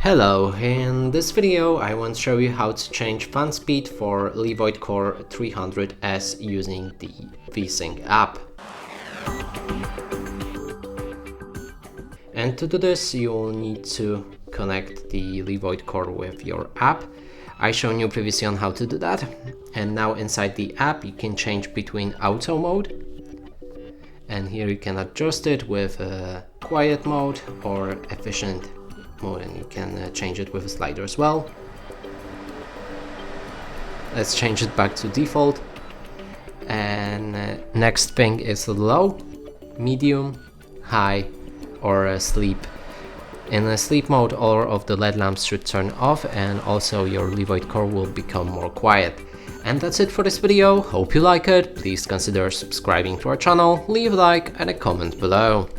Hello, in this video I want to show you how to change fan speed for LEVOIT Core 300S using the VSync app. And to do this you'll need to connect the LEVOIT Core with your app. I shown you previously on how to do that, and now inside the app you can change between auto mode, and here you can adjust it with quiet mode or efficient mode, and you can change it with a slider as well. Let's change it back to default, and next thing is low, medium, high or sleep. In sleep mode all of the LED lamps should turn off, and also your LEVOIT Core will become more quiet. And that's it for this video. Hope you like it. Please consider subscribing to our channel, leave a like and a comment below.